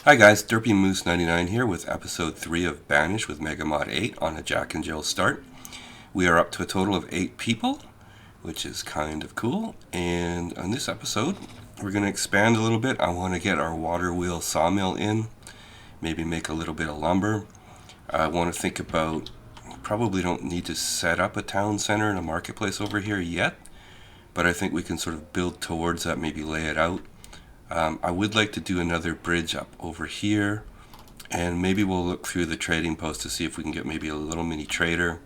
Hi guys, Derpy Moose 99 here with episode 3 of Banished with megamod 8 on a Jack and Jill start. We are up to a total of 8 people, which is kind of cool, and on this episode we're going to expand a little bit. I want to get our waterwheel sawmill in, maybe make a little bit of lumber. I want to think about, probably don't need to set up a town center and a marketplace over here yet, but I think we can sort of build towards that, maybe lay it out. I would like to do another bridge up over here, and maybe we'll look through the trading post to see if we can get maybe a little mini trader,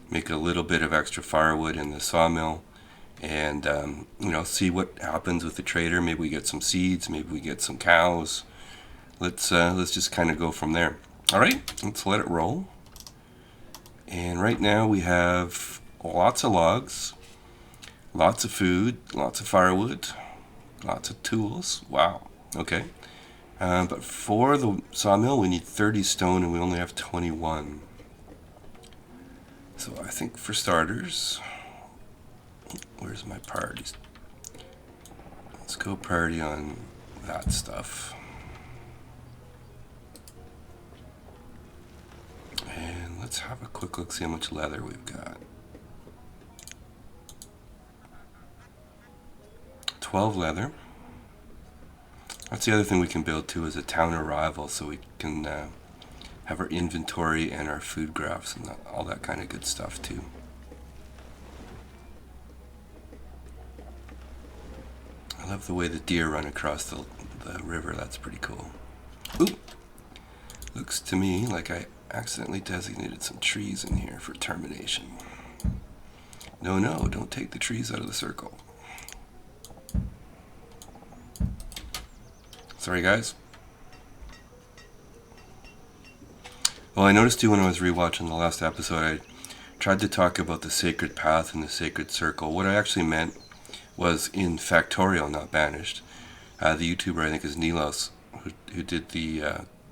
make a little bit of extra firewood in the sawmill, and see what happens with the trader. Maybe we get some seeds, maybe we get some cows. Let's just kind of go from there. All right, let's let it roll. And right now we have lots of logs, lots of food, lots of firewood, lots of tools. Wow. Okay. But for the sawmill, we need 30 stone, and we only have 21. So I think for starters, where's my priorities? Let's go priority on that stuff. And let's have a quick look, see how much leather we've got. 12 leather. That's the other thing we can build too, is a town arrival, so we can have our inventory and our food graphs and all that kind of good stuff too. I love the way the deer run across the river. That's pretty cool. Ooh! Looks to me like I accidentally designated some trees in here for termination. No, don't take the trees out of the circle. Sorry, guys. Well, I noticed too when I was rewatching the last episode, I tried to talk about the sacred path and the sacred circle. What I actually meant was in Factorial, not Banished. The YouTuber, I think, is Nilos, who did the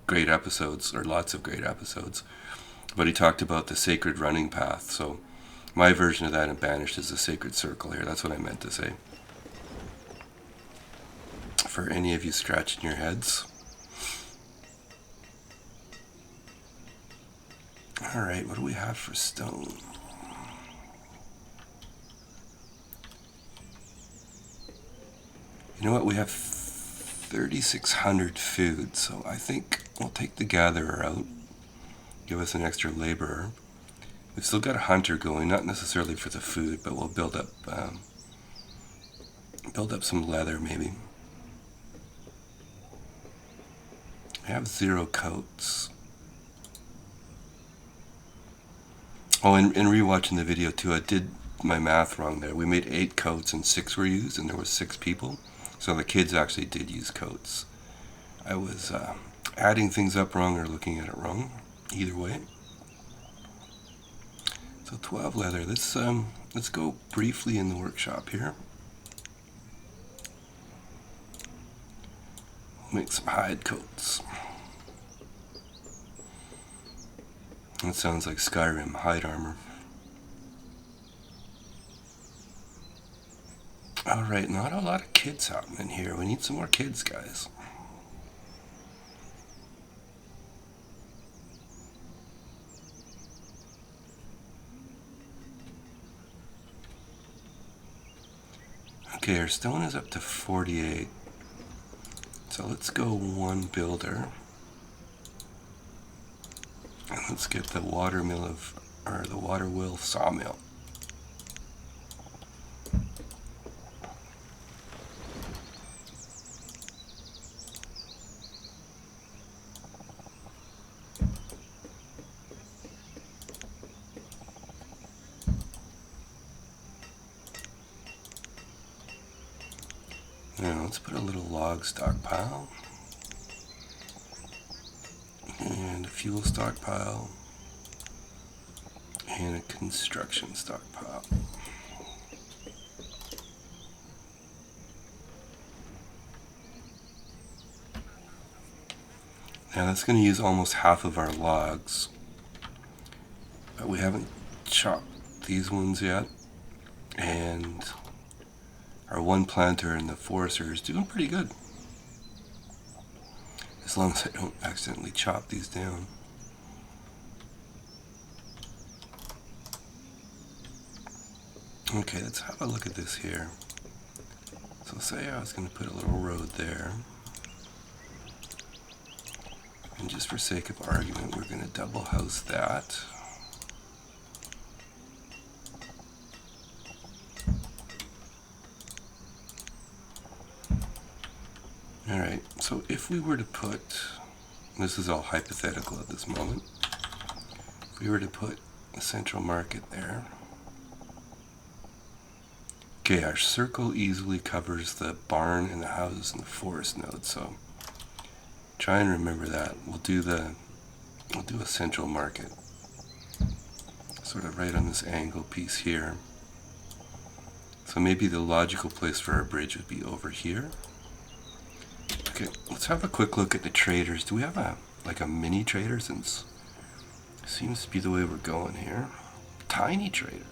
great episodes, or lots of great episodes. But he talked about the sacred running path. So my version of that in Banished is the sacred circle here. That's what I meant to say. For any of you scratching your heads. Alright, what do we have for stone? You know what, we have 3,600 food, so I think we'll take the gatherer out. Give us an extra laborer. We've still got a hunter going, not necessarily for the food, but we'll build up some leather maybe. I have 0 coats. Oh, and rewatching the video too, I did my math wrong there. We made 8 coats and 6 were used, and there were 6 people. So the kids actually did use coats. I was adding things up wrong or looking at it wrong. Either way. So 12 leather. Let's go briefly in the workshop here. Make some hide coats. That sounds like Skyrim hide armor. Alright, not a lot of kids happening here. We need some more kids, guys. Okay, our stone is up to 48. So let's go 1 builder. And let's get the the waterwheel sawmill. Now let's put a little log stockpile. And a fuel stockpile. And a construction stockpile. Now that's going to use almost half of our logs. But we haven't chopped these ones yet. And our one planter and the forester is doing pretty good. As long as I don't accidentally chop these down. Okay, let's have a look at this here. So say I was going to put a little road there. And just for sake of argument, we're going to double house that. Alright, so if we were to put, this is all hypothetical at this moment, if we were to put a central market there, okay, our circle easily covers the barn and the houses and the forest node, so try and remember that. We'll do a central market, sort of right on this angle piece here. So maybe the logical place for our bridge would be over here. Okay, let's have a quick look at the traders. Do we have a mini trader, since it seems to be the way we're going here? Tiny trader.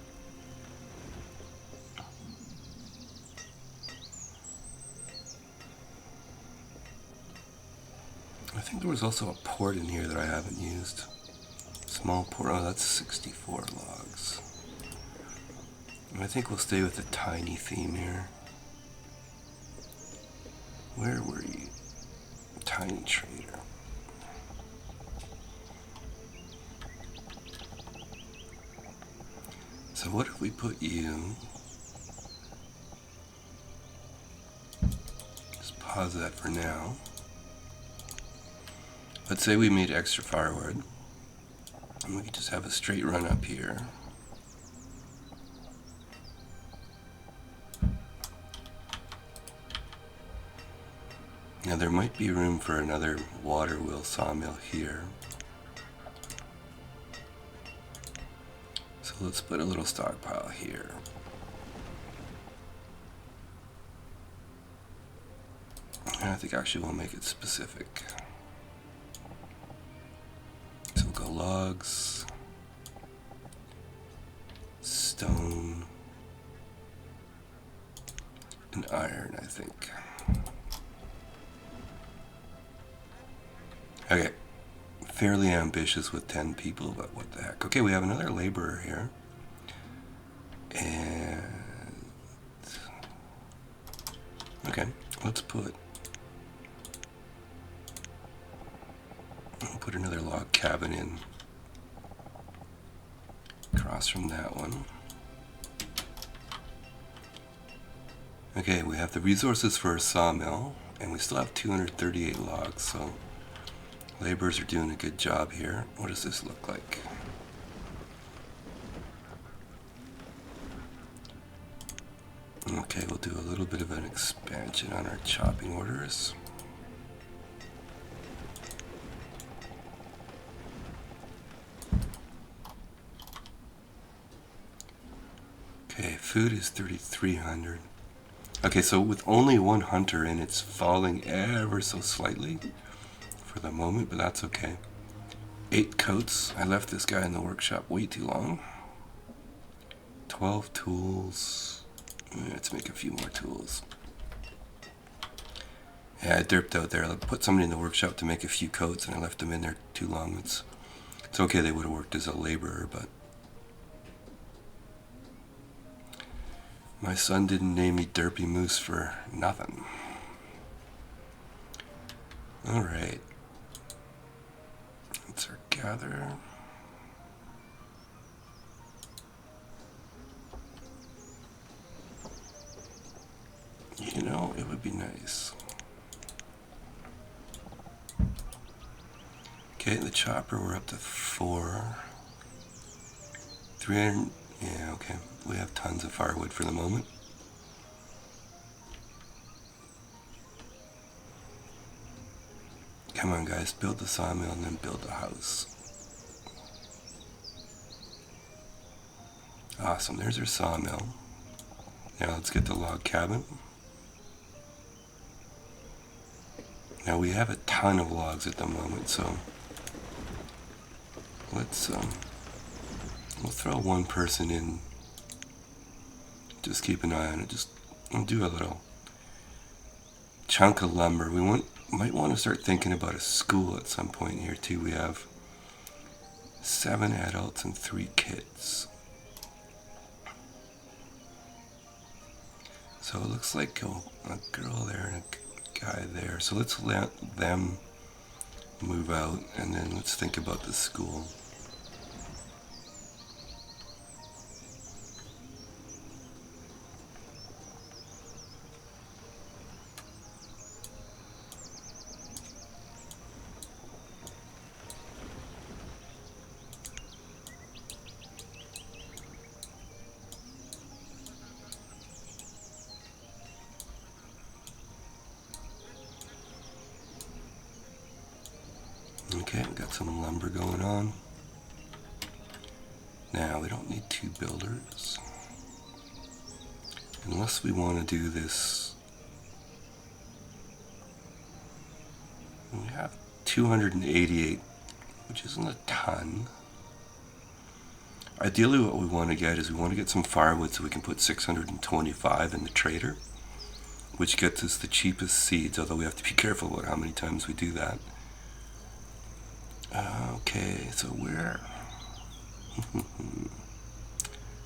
I think there was also a port in here that I haven't used. Small port, oh, that's 64 logs. I think we'll stay with the tiny theme here. Where were you? Tiny trader. So what if we put you... Just pause that for now. Let's say we made extra firewood, and we could just have a straight run up here. Now there might be room for another waterwheel sawmill here. So let's put a little stockpile here. And I think actually we'll make it specific. So we'll go logs, stone, and iron, I think. Okay, fairly ambitious with 10 people, but what the heck. Okay, we have another laborer here. And... okay, let's put... I'll put another log cabin in. Across from that one. Okay, we have the resources for a sawmill, and we still have 238 logs, so... laborers are doing a good job here. What does this look like? Okay, we'll do a little bit of an expansion on our chopping orders. Okay, food is 3,300. Okay, so with only one hunter in, it's falling ever so slightly for the moment, but that's okay. 8 coats. I left this guy in the workshop way too long. 12 tools. Let's make a few more tools. Yeah, I derped out there. I put somebody in the workshop to make a few coats, and I left them in there too long. It's okay, they would have worked as a laborer, but my son didn't name me Derpy Moose for nothing. Alright. That's our gather. You know, it would be nice. Okay, the chopper, we're up to 4. 300, yeah, okay. We have tons of firewood for the moment. Come on, guys, build the sawmill and then build the house. Awesome, there's our sawmill. Now let's get the log cabin. Now we have a ton of logs at the moment, so let's we'll throw one person in. Just keep an eye on it. We'll do a little chunk of lumber. We want Might want to start thinking about a school at some point here too. We have 7 adults and 3 kids. So it looks like a girl there and a guy there. So let's let them move out and then let's think about the school. Okay, we got some lumber going on. Now, we don't need 2 builders. Unless we want to do this. We have 288, which isn't a ton. Ideally what we want to get is we want to get some firewood so we can put 625 in the trader, which gets us the cheapest seeds, although we have to be careful about how many times we do that. Okay, so we're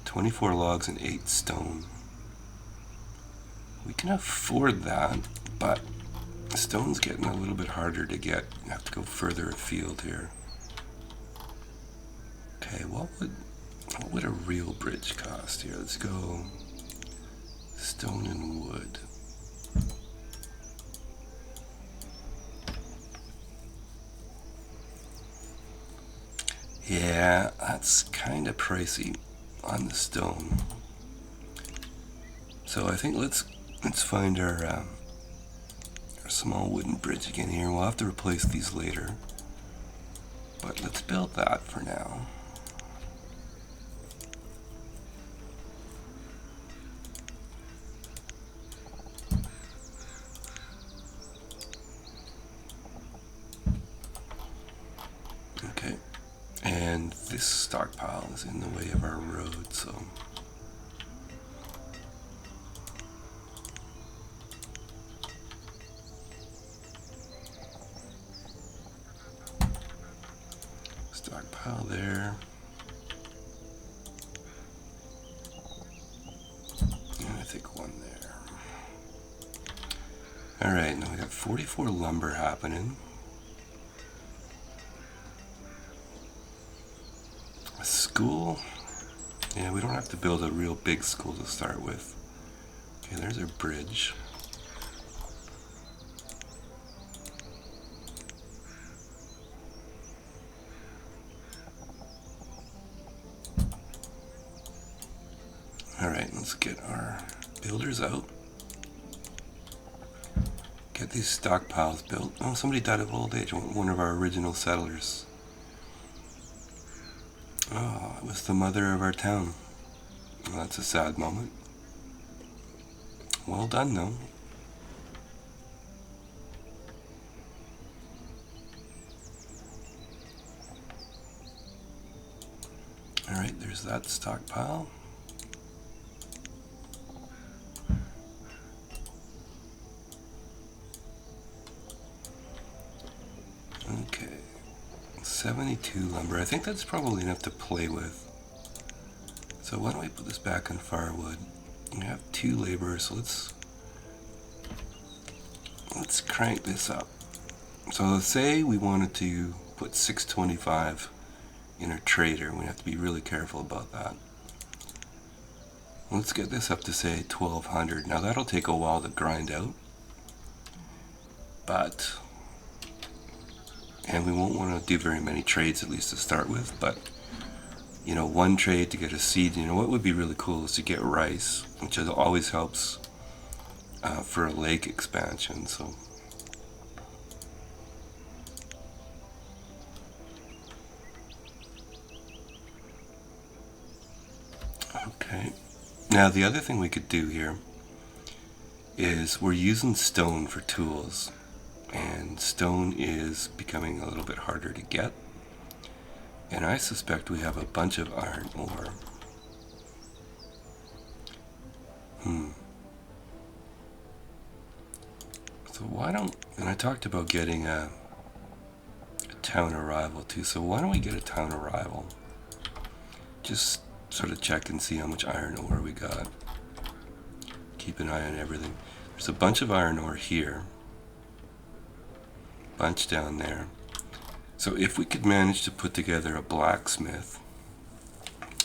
24 logs and 8 stone. We can afford that, but stone's getting a little bit harder to get. You have to go further afield here. Okay, what would a real bridge cost here? Let's go stone and wood. Yeah, that's kind of pricey on the stone. So I think let's find our small wooden bridge again here. We'll have to replace these later, but let's build that for now. Okay. And this stockpile is in the way of our road, so stockpile there. And I think one there. Alright, now we got 44 lumber happening. A school? Yeah, we don't have to build a real big school to start with. Okay, there's our bridge. Alright, let's get our builders out. Get these stockpiles built. Oh, somebody died of old age, one of our original settlers. Oh, it was the mother of our town. Well, that's a sad moment. Well done, though. Alright, there's that stockpile. Okay. 72 lumber. I think that's probably enough to play with. So why don't we put this back on firewood? We have 2 laborers, so let's crank this up. So let's say we wanted to put 625 in our trader. We have to be really careful about that. Let's get this up to say 1200. Now that'll take a while to grind out, and we won't want to do very many trades, at least to start with, but you know, 1 trade to get a seed. You know, what would be really cool is to get rice, which always helps for a lake expansion. So okay, now the other thing we could do here is we're using stone for tools, and stone is becoming a little bit harder to get. And I suspect we have a bunch of iron ore. So why don't, And I talked about getting a town arrival too, so why don't we get a town arrival? Just sort of check and see how much iron ore we got. Keep an eye on everything. There's a bunch of iron ore here. Bunch down there. So if we could manage to put together a blacksmith,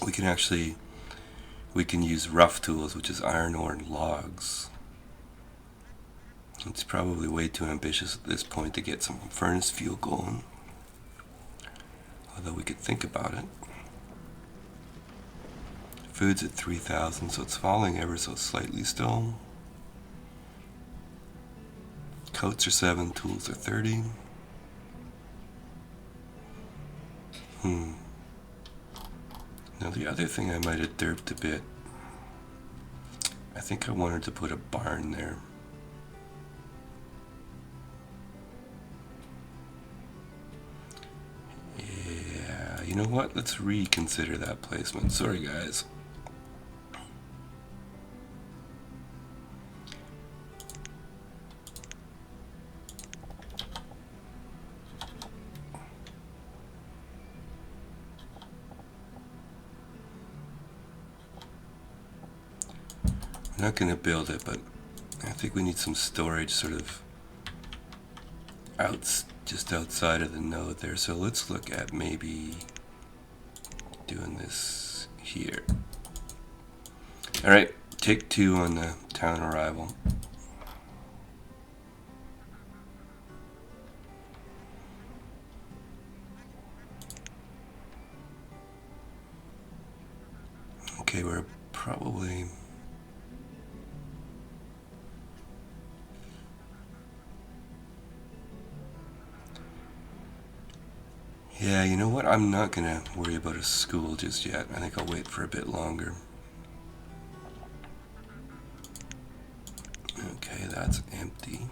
we can use rough tools, which is iron ore and logs. It's probably way too ambitious at this point to get some furnace fuel going, although we could think about it. Food's at 3,000, so it's falling ever so slightly still. Coats are 7, tools are 30. Now the other thing I might have derped a bit, I think I wanted to put a barn there. Yeah, you know what? Let's reconsider that placement. Sorry guys. I'm not going to build it, but I think we need some storage sort of just outside of the node there. So let's look at maybe doing this here. Alright, take 2 on the town arrival. Okay, we're probably... Yeah, you know what? I'm not going to worry about a school just yet. I think I'll wait for a bit longer. Okay, that's empty.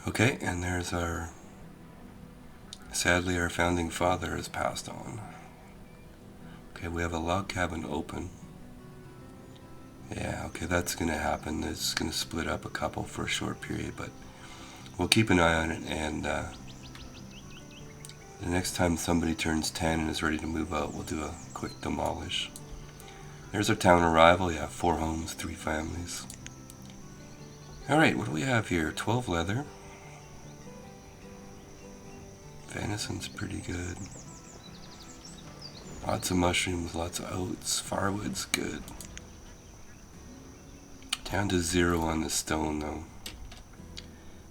Okay, and there's our... Sadly, our founding father has passed on. Okay, we have a log cabin open. Yeah, okay, that's going to happen. It's going to split up a couple for a short period, but we'll keep an eye on it, and the next time somebody turns 10 and is ready to move out, we'll do a quick demolish. There's our town arrival. Yeah, 4 homes, 3 families. Alright, what do we have here? 12 leather. Venison's pretty good. Lots of mushrooms, lots of oats. Firewood's good. Down to 0 on the stone though.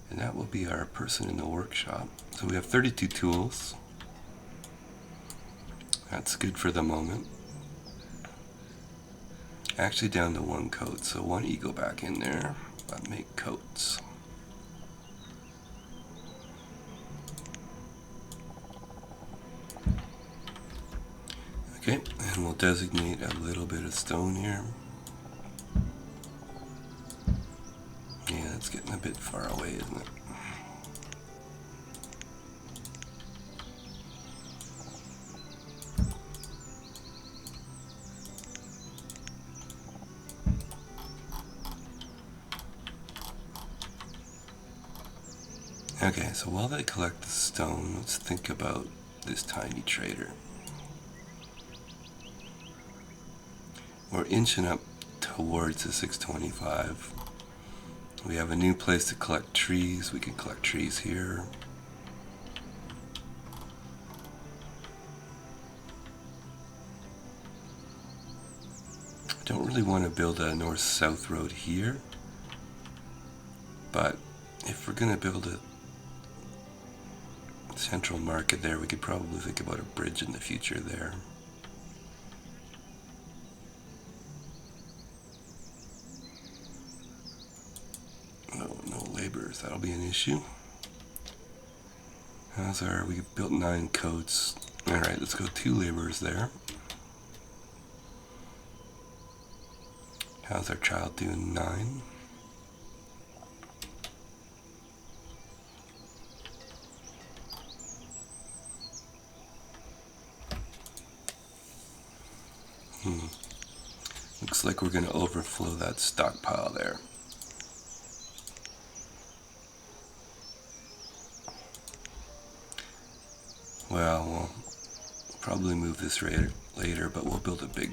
And that will be our person in the workshop. So we have 32 tools. That's good for the moment. Actually down to 1 coat, so why don't you go back in there, but make coats. Okay, and we'll designate a little bit of stone here. Yeah, it's getting a bit far away, isn't it? Okay, so while they collect the stone, let's think about this tiny trader. We're inching up towards the 625. We have a new place to collect trees. We can collect trees here. I don't really want to build a north-south road here, but if we're going to build a central market there, we could probably think about a bridge in the future there. No laborers, that'll be an issue. We've built 9 coats. Alright, let's go 2 laborers there. How's our child doing? 9. Looks like we're going to overflow that stockpile there. Well, we'll probably move this later, but we'll build a big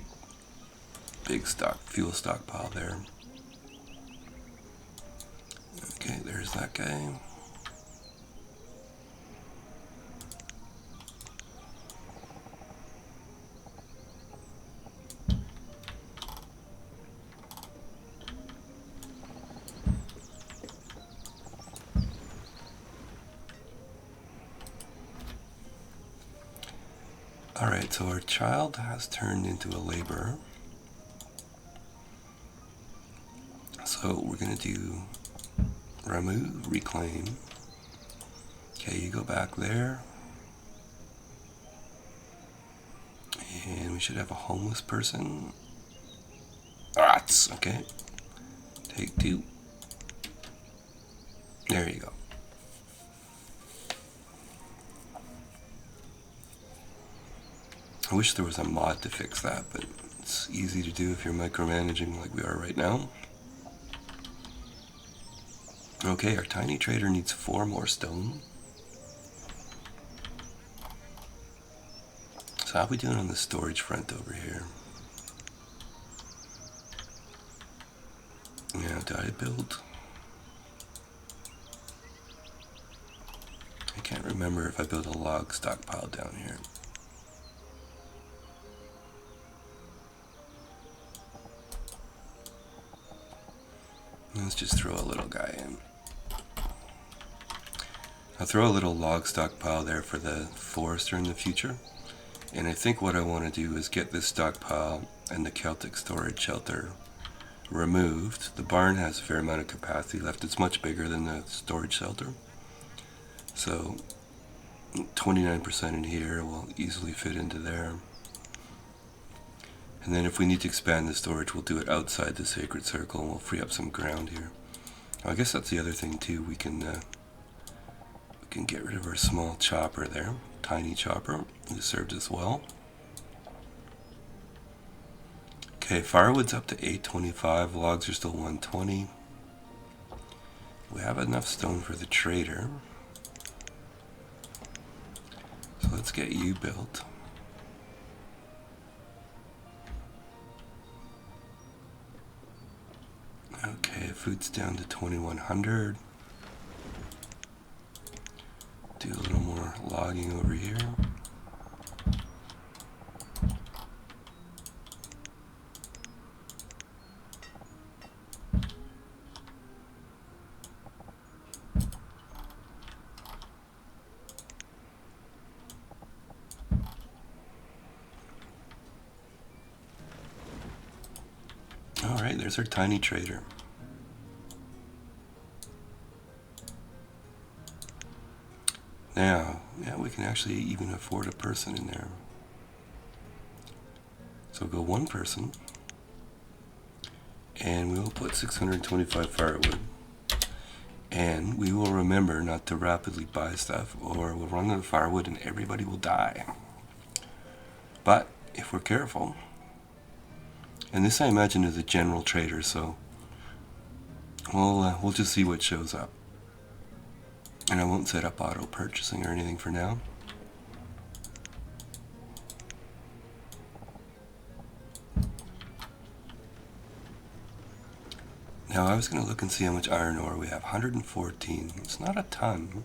fuel stockpile there. Okay, there's that guy. Alright, so our child has turned into a laborer. So we're going to do remove, reclaim. Okay, you go back there. And we should have a homeless person. Okay. Take 2. There you go. I wish there was a mod to fix that, but it's easy to do if you're micromanaging like we are right now. Okay, our tiny trader needs 4 more stone. So how are we doing on the storage front over here? Yeah, did I build? I can't remember if I built a log stockpile down here. Let's just throw a little guy in. I'll throw a little log stockpile there for the forester in the future. And I think what I want to do is get this stockpile and the Celtic storage shelter removed. The barn has a fair amount of capacity left. It's much bigger than the storage shelter. So 29% in here will easily fit into there. And then if we need to expand the storage, we'll do it outside the sacred circle and we'll free up some ground here. I guess that's the other thing too. We can get rid of our small chopper there, tiny chopper. It served us well. Okay, firewood's up to 825. Logs are still 120. We have enough stone for the trader. So let's get you built. Okay, food's down to 2100. Do a little more logging over here. Alright, there's our tiny trader. Now, yeah, we can actually even afford a person in there. So go 1 person, and we will put 625 firewood. And we will remember not to rapidly buy stuff, or we'll run out of firewood and everybody will die. But if we're careful, and this I imagine is a general trader, so we'll just see what shows up. And I won't set up auto purchasing or anything for now. Now I was going to look and see how much iron ore we have. 114. It's not a ton.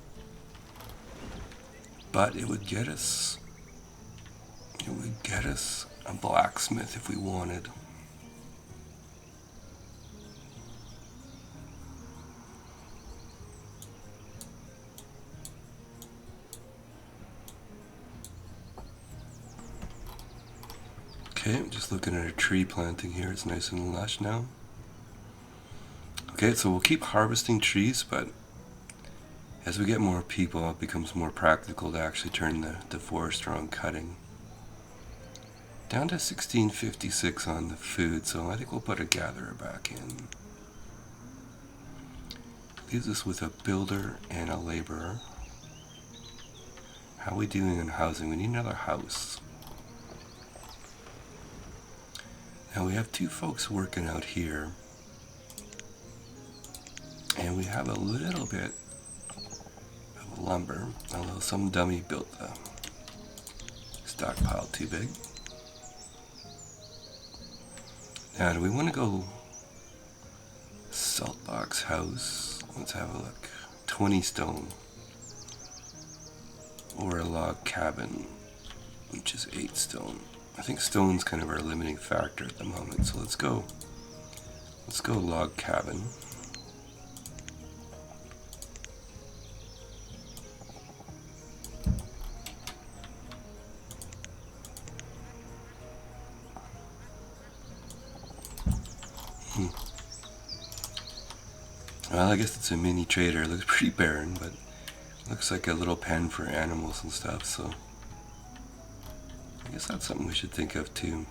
But it would get us a blacksmith if we wanted. Okay, I'm just looking at a tree planting here. It's nice and lush now. Okay, so we'll keep harvesting trees, but as we get more people, it becomes more practical to actually turn the forester on cutting. Down to 1656 on the food, so I think we'll put a gatherer back in. Leaves us with a builder and a laborer. How are we doing on housing? We need another house. Now we have two folks working out here, and we have a little bit of lumber, although some dummy built the stockpile too big. Now, do we want to go salt box house? Let's have a look. 20 stone. Or a log cabin, which is 8 stone. I think stone's kind of our limiting factor at the moment, so let's go log cabin. Well, I guess it's a mini trader. It looks pretty barren, but looks like a little pen for animals and stuff, so I guess that's something we should think of too.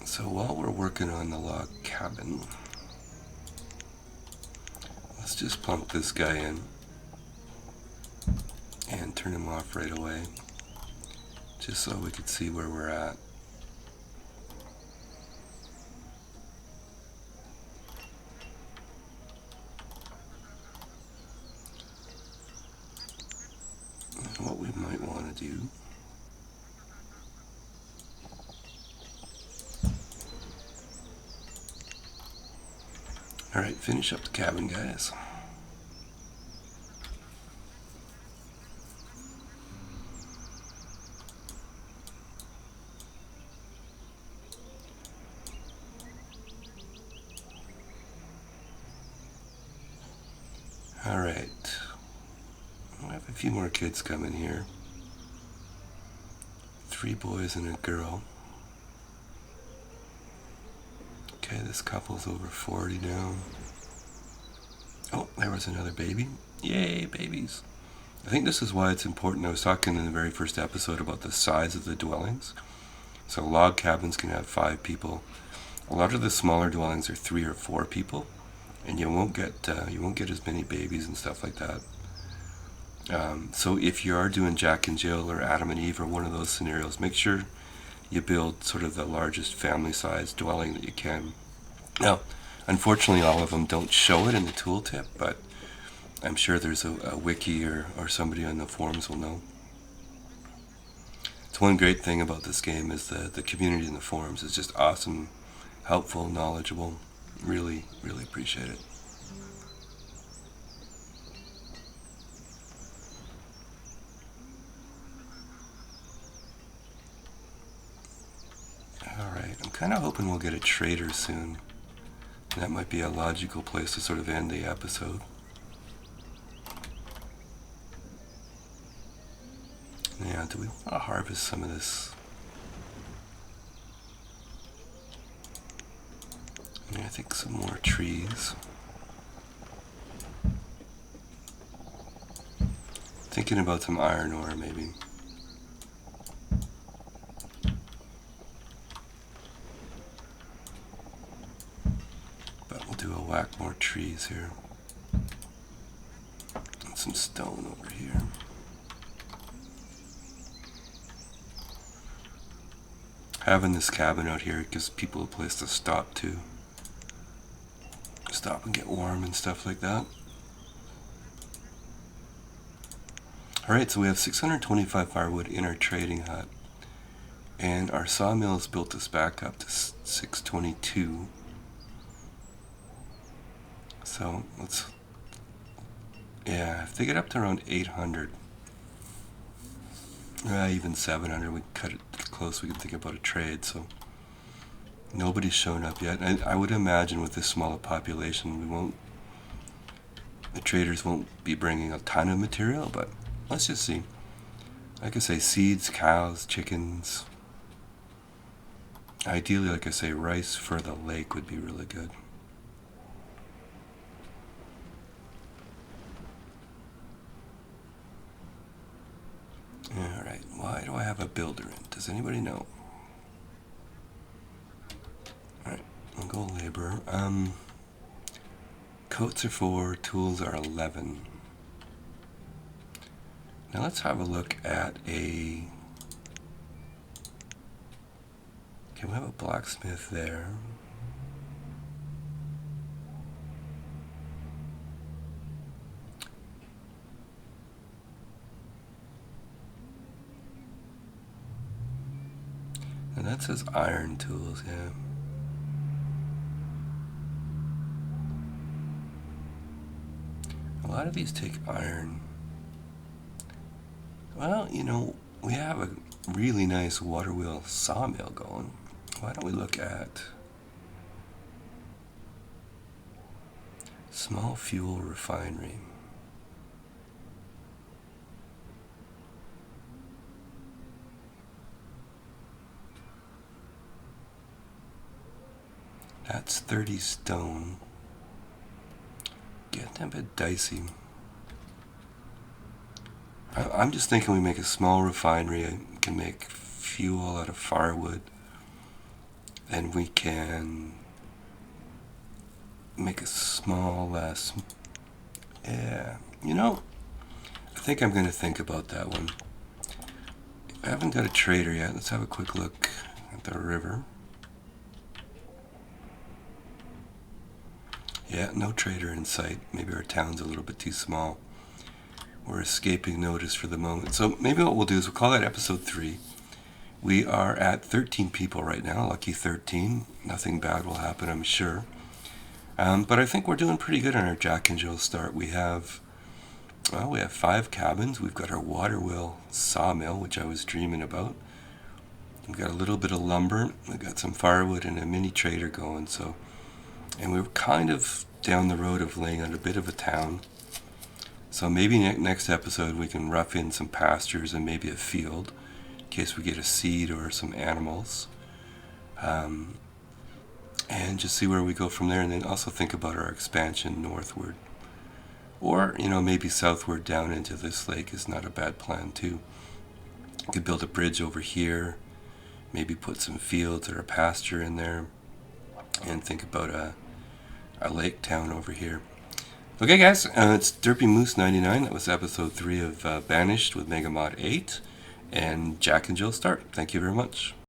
So while we're working on the log cabin, let's just plunk this guy in and turn him off right away, just so we could see where we're at. What we might want to do alright, finish up the cabin, guys. Alright, I have a few more kids coming here. 3 boys and a girl. Okay, this couple's over 40 now. Oh, there was another baby. Yay, babies. I think this is why it's important. I was talking in the very first episode about the size of the dwellings. So log cabins can have 5 people. A lot of the smaller dwellings are 3 or 4 people, and you won't get as many babies and stuff like that. So if you are doing Jack and Jill or Adam and Eve or one of those scenarios, make sure you build sort of the largest family-sized dwelling that you can. Now, unfortunately, all of them don't show it in the tooltip, but I'm sure there's a wiki or somebody on the forums will know. It's one great thing about this game is the community in the forums is just awesome, helpful, knowledgeable. Really, really appreciate it. Alright, I'm kind of hoping we'll get a trader soon. That might be a logical place to sort of end the episode. Yeah, do we want to harvest some of this? Yeah, I think some more trees. Thinking about some iron ore, maybe. But we'll do a whack more trees here. And some stone over here. Having this cabin out here gives people a place to stop too. Stop and get warm and stuff like that. Alright, so we have 625 firewood in our trading hut. And our sawmill has built us back up to 622. So let's, yeah, if they get up to around 800, even 700, we cut it close, we can think about a trade. So nobody's shown up yet. And I would imagine with this small population, the traders won't be bringing a ton of material, but let's just see. Like I say, seeds, cows, chickens. Ideally, like I say, rice for the lake would be really good. Alright, why do I have a builder in? Does anybody know? Alright, I'll go labor. Coats are 4, tools are 11. Now let's have a look at a Okay, we have a blacksmith there. And that says iron tools, yeah. A lot of these take iron. Well, we have a really nice waterwheel sawmill going. Why don't we look at small fuel refinery? That's 30 stone. Getting a bit dicey. I'm just thinking we make a small refinery and can make fuel out of firewood. And we can make a small, yeah. I think I'm going to think about that one. I haven't got a trader yet. Let's have a quick look at the river. Yeah, no trader in sight. Maybe our town's a little bit too small. We're escaping notice for the moment. So maybe what we'll do is we'll call that episode 3. We are at 13 people right now. Lucky 13. Nothing bad will happen, I'm sure. But I think we're doing pretty good on our Jack and Jill start. We have 5 cabins. We've got our waterwheel sawmill, which I was dreaming about. We've got a little bit of lumber. We've got some firewood and a mini trader going. And we're kind of down the road of laying out a bit of a town. So maybe next episode we can rough in some pastures and maybe a field in case we get a seed or some animals. And just see where we go from there, and then also think about our expansion northward. Or, maybe southward down into this lake is not a bad plan too. We could build a bridge over here, maybe put some fields or a pasture in there, and think about a lake town over here. Okay, guys, it's Derpy Moose 99. That was episode 3 of Banished with megamod 8 and Jack and Jill start. Thank you very much.